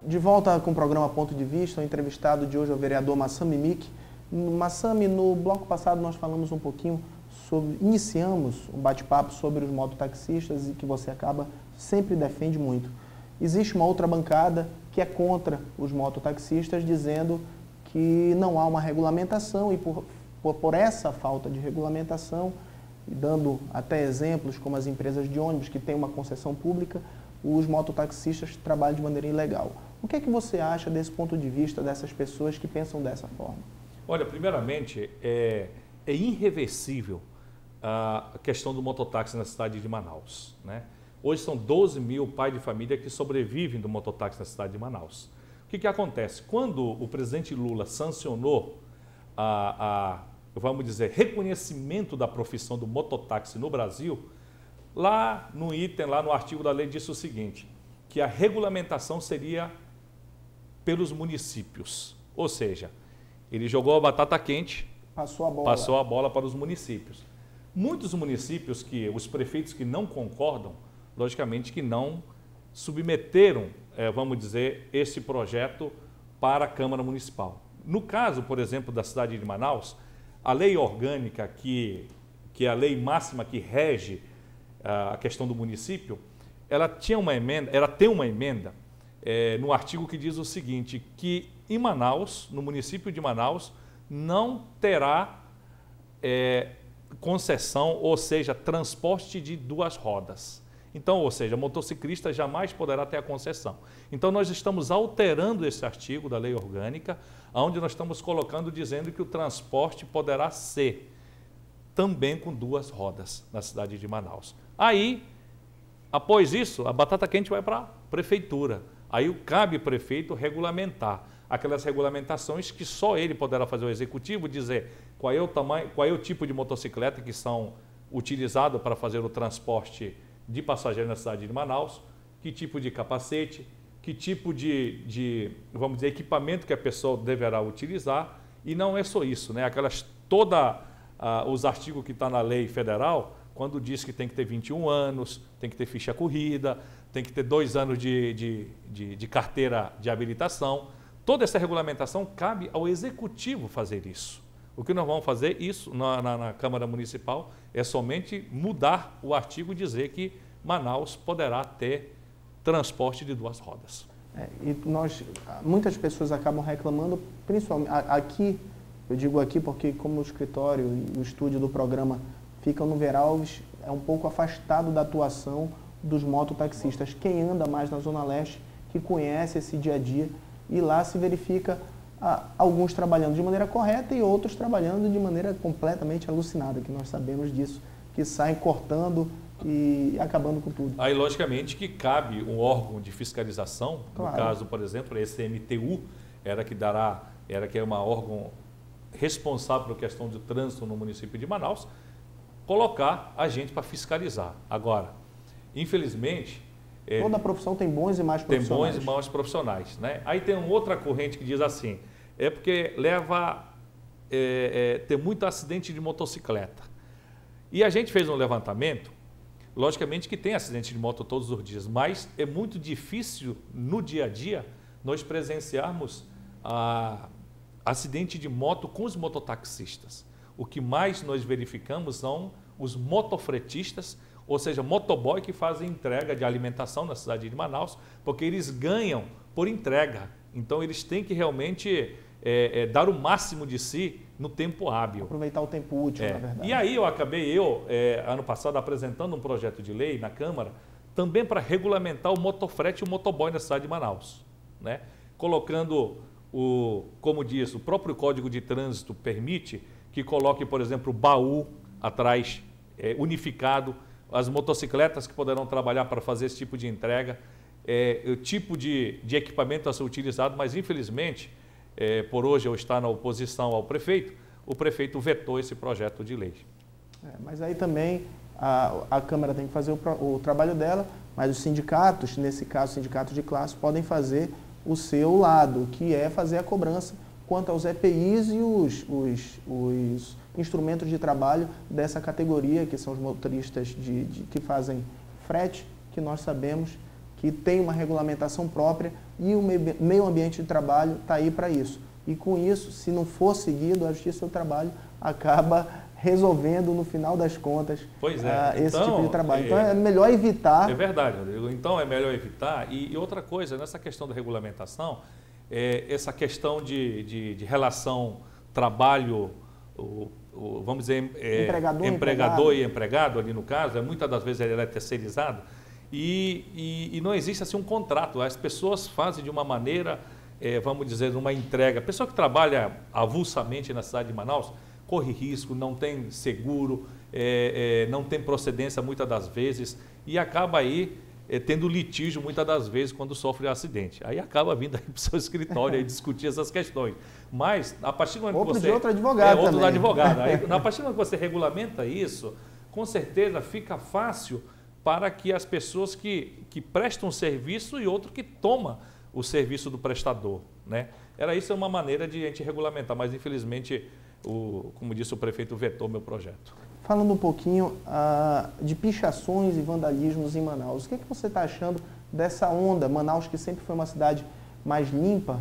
De volta com o programa Ponto de Vista, o entrevistado de hoje é o vereador Massami Mick. Massami, no bloco passado nós falamos um pouquinho iniciamos um bate-papo sobre os mototaxistas e que você sempre defende muito. Existe uma outra bancada que é contra os mototaxistas, dizendo que não há uma regulamentação e por essa falta de regulamentação, e dando até exemplos como as empresas de ônibus que têm uma concessão pública, os mototaxistas trabalham de maneira ilegal. O que é que você acha desse ponto de vista dessas pessoas que pensam dessa forma? Olha, primeiramente, é irreversível a questão do mototáxi na cidade de Manaus, né? Hoje são 12 mil pais de família que sobrevivem do mototáxi na cidade de Manaus. O que acontece? Quando o presidente Lula sancionou vamos dizer, reconhecimento da profissão do mototáxi no Brasil, lá no item, lá no artigo da lei, disse o seguinte, que a regulamentação seria pelos municípios. Ou seja, ele jogou a batata quente, passou a bola para os municípios. Muitos municípios, os prefeitos que não concordam, logicamente que não submeteram, vamos dizer, esse projeto para a Câmara Municipal. No caso, por exemplo, da cidade de Manaus, a lei orgânica, que é a lei máxima que rege a questão do município, ela tem uma emenda no artigo que diz o seguinte, que em Manaus, no município de Manaus, não terá concessão, ou seja, transporte de duas rodas. Então, ou seja, motociclista jamais poderá ter a concessão. Então, nós estamos alterando esse artigo da lei orgânica, onde nós estamos colocando, dizendo que o transporte poderá ser também com duas rodas na cidade de Manaus. Aí, após isso, a batata quente vai para a prefeitura. Aí cabe ao prefeito regulamentar aquelas regulamentações que só ele poderá fazer, o executivo, dizer qual é o tamanho, qual é o tipo de motocicleta que são utilizados para fazer o transporte de passageiros na cidade de Manaus, que tipo de capacete, que tipo vamos dizer, equipamento que a pessoa deverá utilizar. E não é só isso, né? Os artigos que estão na lei federal, quando diz que tem que ter 21 anos, tem que ter ficha corrida, tem que ter 2 anos de carteira de habilitação. Toda essa regulamentação cabe ao executivo fazer isso. O que nós vamos fazer isso na Câmara Municipal é somente mudar o artigo e dizer que Manaus poderá ter transporte de duas rodas. Muitas pessoas acabam reclamando, principalmente aqui, eu digo aqui porque como o escritório e o estúdio do programa ficam no Veralves, é um pouco afastado da atuação dos mototaxistas. Quem anda mais na Zona Leste, que conhece esse dia a dia, e lá se verifica alguns trabalhando de maneira correta e outros trabalhando de maneira completamente alucinada, que nós sabemos disso, que saem cortando e acabando com tudo. Aí, logicamente, que cabe um órgão de fiscalização, claro. No caso, por exemplo, esse MTU, que é um órgão responsável pela questão do trânsito no município de Manaus, colocar a gente para fiscalizar. Agora, infelizmente... Toda profissão tem bons e maus profissionais. Tem bons e maus profissionais, né? Aí tem uma outra corrente que diz assim, porque tem muito acidente de motocicleta. E a gente fez um levantamento, logicamente que tem acidente de moto todos os dias, mas é muito difícil no dia a dia nós presenciarmos acidente de moto com os mototaxistas. O que mais nós verificamos são os motofretistas, ou seja, motoboy que fazem entrega de alimentação na cidade de Manaus, porque eles ganham por entrega. Então, eles têm que realmente dar o máximo de si no tempo hábil. Aproveitar o tempo útil, na verdade. E aí ano passado, apresentando um projeto de lei na Câmara, também para regulamentar o motofrete e o motoboy na cidade de Manaus, né? Colocando, como diz, o próprio Código de Trânsito permite que coloque, por exemplo, o baú atrás, unificado, as motocicletas que poderão trabalhar para fazer esse tipo de entrega, o tipo de equipamento a ser utilizado, mas infelizmente, por hoje eu estar na oposição ao prefeito, o prefeito vetou esse projeto de lei. Mas aí também a Câmara tem que fazer o trabalho dela, mas os sindicatos, nesse caso sindicatos de classe, podem fazer o seu lado, que é fazer a cobrança quanto aos EPIs e os instrumentos de trabalho dessa categoria, que são os motoristas que fazem frete, que nós sabemos que tem uma regulamentação própria e o meio ambiente de trabalho está aí para isso. E com isso, se não for seguido, a Justiça do Trabalho acaba resolvendo, no final das contas, esse tipo de trabalho. Então é melhor evitar. É verdade, Rodrigo. Então é melhor evitar. E outra coisa, nessa questão da regulamentação, essa questão de relação trabalho, vamos dizer, empregador e empregado, ali no caso, muitas das vezes ele é terceirizado, e não existe assim um contrato. As pessoas fazem de uma maneira, vamos dizer, uma entrega. A pessoa que trabalha avulsamente na cidade de Manaus corre risco, não tem seguro, não tem procedência muitas das vezes e acaba aí tendo litígio muitas das vezes quando sofre um acidente. Aí acaba vindo aí para o seu escritório e discutir essas questões. Mas a partir do momento que você... outro advogado também. Outro advogado. Aí, a partir do momento que você regulamenta isso, com certeza fica fácil para que as pessoas que prestam serviço e outro que toma o serviço do prestador, né? Isso é uma maneira de a gente regulamentar, mas infelizmente, como disse o prefeito, vetou meu projeto. Falando um pouquinho de pichações e vandalismos em Manaus, o que você está achando dessa onda? Manaus, que sempre foi uma cidade mais limpa,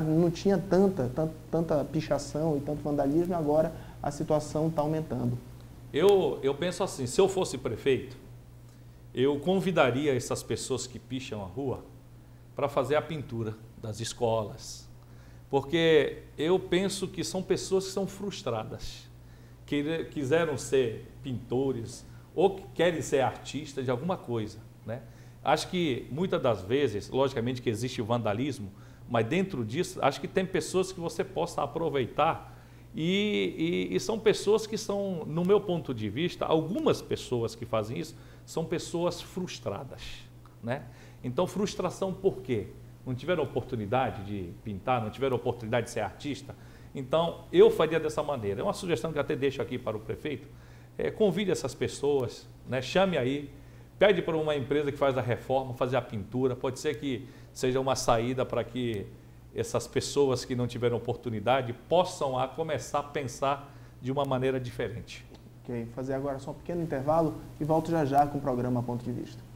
não tinha tanta pichação e tanto vandalismo, e agora a situação está aumentando. Eu penso assim, se eu fosse prefeito, eu convidaria essas pessoas que picham a rua para fazer a pintura das escolas, porque eu penso que são pessoas que são frustradas, que quiseram ser pintores ou que querem ser artistas de alguma coisa, né? Acho que muitas das vezes, logicamente que existe o vandalismo, mas dentro disso, acho que tem pessoas que você possa aproveitar e são pessoas que são, no meu ponto de vista, algumas pessoas que fazem isso, são pessoas frustradas, né? Então, frustração por quê? Não tiveram oportunidade de pintar, não tiveram oportunidade de ser artista. Então, eu faria dessa maneira. É uma sugestão que até deixo aqui para o prefeito. Convide essas pessoas, né? Chame aí, pede para uma empresa que faz a reforma, fazer a pintura. Pode ser que seja uma saída para que essas pessoas que não tiveram oportunidade possam começar a pensar de uma maneira diferente. Ok, fazer agora só um pequeno intervalo e volto já com o programa Ponto de Vista.